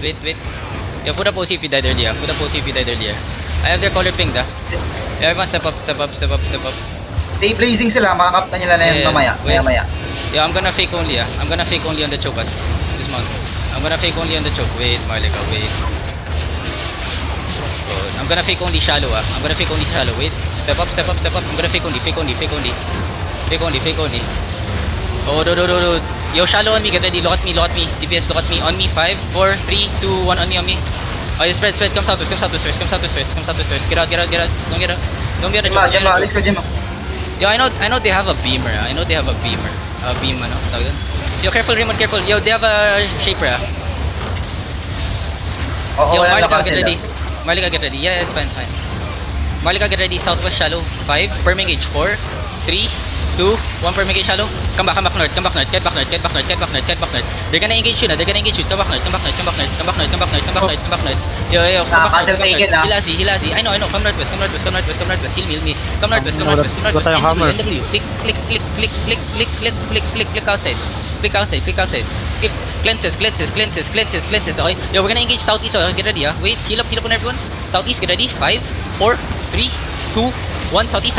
Wait. Yo, put up OC if you died earlier. Put up OC if you died earlier. I have their color ping da. Everyone step up. Day blazing sila, makakapta nila na yan mamaya. Maya. Yeah, I'm gonna fake only I'm gonna fake only on the choke as dismount. I'm gonna fake only on the choke. Wait, Marlika, wait. I'm gonna fake only shallow I'm gonna fake only shallow. Wait. Step up. I'm gonna fake only. Oh, do. Yo, shallow on me, get ready. Look at me. DPS, look at me. On me, 5, 4, 3, 2, 1, on me. Oh, you spread. Come southwest. Get out. Don't get out. Don't be on the choke. Gemma, alis ka, Gemma. Yo, I know they have a beamer. Beam, ano? Tawag doon. Yo, careful, Raymond, careful. Yo, they have a shaper, Oo, Yo, wala Marlika, ka get sila. ready. Marlika, get ready. Yeah, it's fine. Marlika, get ready. Southwest shallow. 5, perming gauge. 4, 3, 2, 1, perming gauge shallow. Come back north. Get back north. They're gonna engage you. Come back north. Yo. Castle taken, Hilasi. I know. Come northwest. Heal me. Come northwest. NW. Click outside. Click cleanses. Okay. Yo, we're gonna engage southeast. Get ready, Wait, heal up on everyone. Southeast, get ready. 5, 4, 3, 2, 1. Southeast.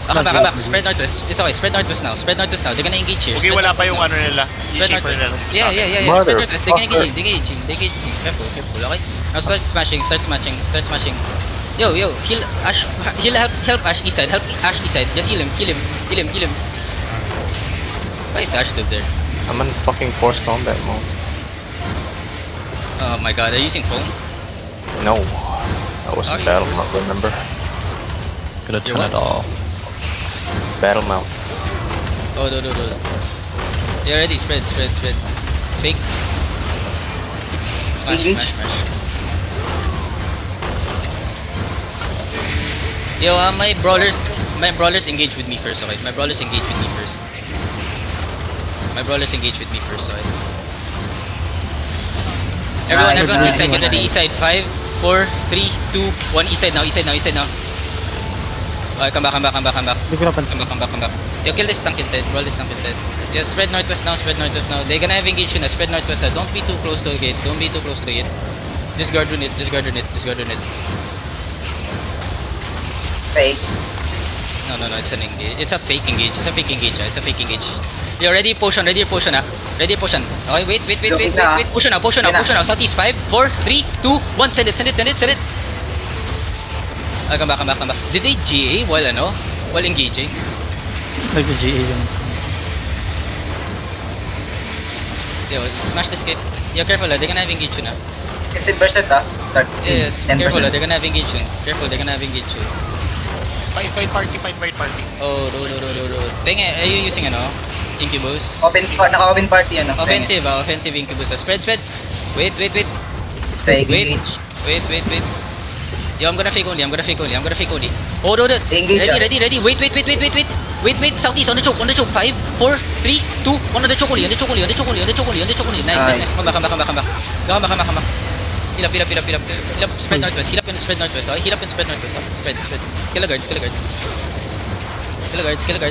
Come back. Spread northwest. It's okay. Spread northwest now. They're gonna engage here. Okay, wala pa yung ano nila. Spread Shaper northwest. nila. Yeah. Spread northwest. They're gonna engage. Careful. Okay. Now start smashing. Yo. Heal Ash. Help Ash east side. Just heal him. Why is Ash stood there? I'm in fucking force combat mode. Oh my god, are you using phone? No. That wasn't Okay. battle mount, remember? Gonna You're turn what? it off. Battle mount. Oh, no. Yeah, ready. Spread. Fake. Engage. Smash. Yo, my brawlers engage with me first, okay? My brawlers engage with me first, okay? Everyone Nice. east side, get ready, east side. 5, 4, 3, 2, 1, east side now. Okay, come back. Come back. Yo, kill this tank inside. Roll this tank inside. Yeah, spread northwest now. They're gonna have engaged na. Spread northwest now. Don't be too close to the gate. Just guard on it. Fake. No, it's an engage. It's a fake engage. Yo, ready potion. Okay, wait. Potion now. Southeast. 5, 4, 3, 2, 1. Send it. Come back. Did they GA while engaging? Nag-GA yun. Yo, smash this gate. Yo, careful, they're gonna have engage soon, 15% Start. Yes, 10%. careful, they're gonna have engage soon. Fight party. Oh, roll. Tenge, are you using Incubus? Naka-open party, Offensive Incubus. Spread. Wait. Fake, Wait. engage. Yo, I'm gonna fake only. Oh, no. Engage, Ready. Wait. Southeast, on the choke. 5, 4, 3, 2, 1 on the choke only. Nice. Come back. Heal up, spread northwest. Heal up and spread northwest. Spread. Kill the guards.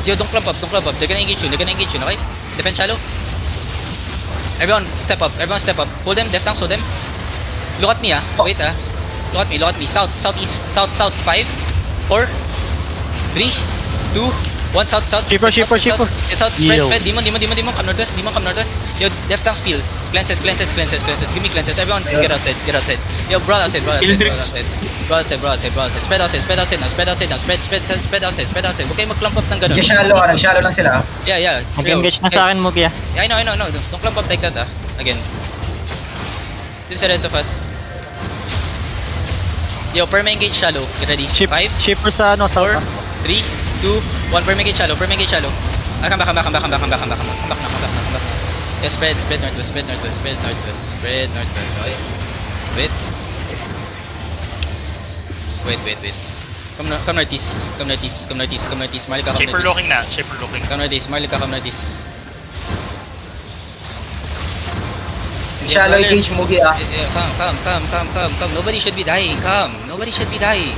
Yo, don't clump up. They're gonna engage you, okay? Defend shallow. Everyone step up. Hold them, left tanks, hold them. Look at me, Wait, Look at me. Southeast. 5, 4, 3, 2, 1. South. Shipper. It's out. Yo. Spread. Demon. Come northwest. Yo, left tanks peel. Cleanses. Give me cleanses. Everyone, get outside. Yo, brawl outside. Brawl outside. Spread outside now. Spread outside. Okay, mag-clump up ng ganun. Nag-shallow lang sila. Yeah. Mag-engage na sa akin, Mugia. I know. Don't clump up like that, Again. This is the rest of us. Yo, perma engage shallow. Get ready. 5, Shipper sa 4, south. 3, 2, 1. Perma engage shallow. Come back. Yeah, spread northwest. Okay. Wait. Come northeast. Marlika, come Shaper northeast. looking. Come northeast. Shallow engage, Mugi, Yeah, come. Nobody should be dying.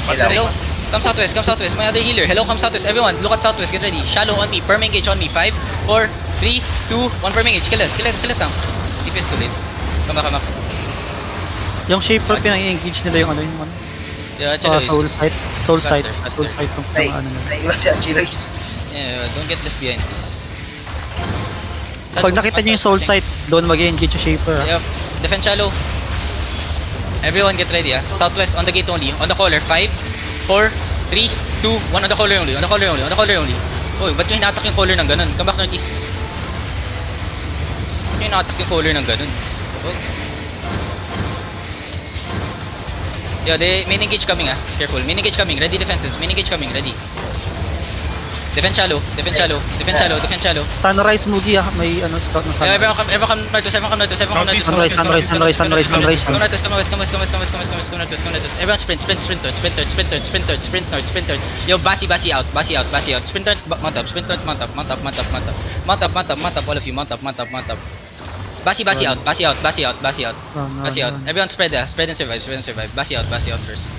Hello? Come southwest. My other healer. Hello, come southwest. Everyone, look at southwest. Get ready. Shallow on me. Perm engage on me. 5, 4, 3, 2, 1. Perm engage. Kill it down. is too late. Come back. Yung Shaper, pinang-engage nila yung ano yung ano. Yeah, Chelo is. Soul Sight. Soul Sight. Faster. Soul Sight ng Ay, ano nila. naiwan si Anchilois. Yeah, don't get left behind, please. Pag nakita nyo yung Soul Sight, doon mag-engage yung Shaper. Yep. Defend shallow. Everyone get ready, ah. Southwest, on the gate only. On the collar. 5, 4, 3, 2, 1. On the collar only. Uy, ba't yung hinatak yung collar ng ganun? Come back northeast. Ba't yung hinatak yung collar ng ganun? Okay. Yeah, they main engage coming, ah. Careful. Main engage coming. Ready defenses. Main engage coming. Ready. Defend shallow. Sunrise Mugi ah, may ano scout na Yeah, sunrise. everyone come northwest. Sunrise. Come northwest. Everyone sprint north. Yo, Basi out. Sprint north, mount up. Mount up, all of you, mount up. Basi out. Everyone spread and survive. Basi out first.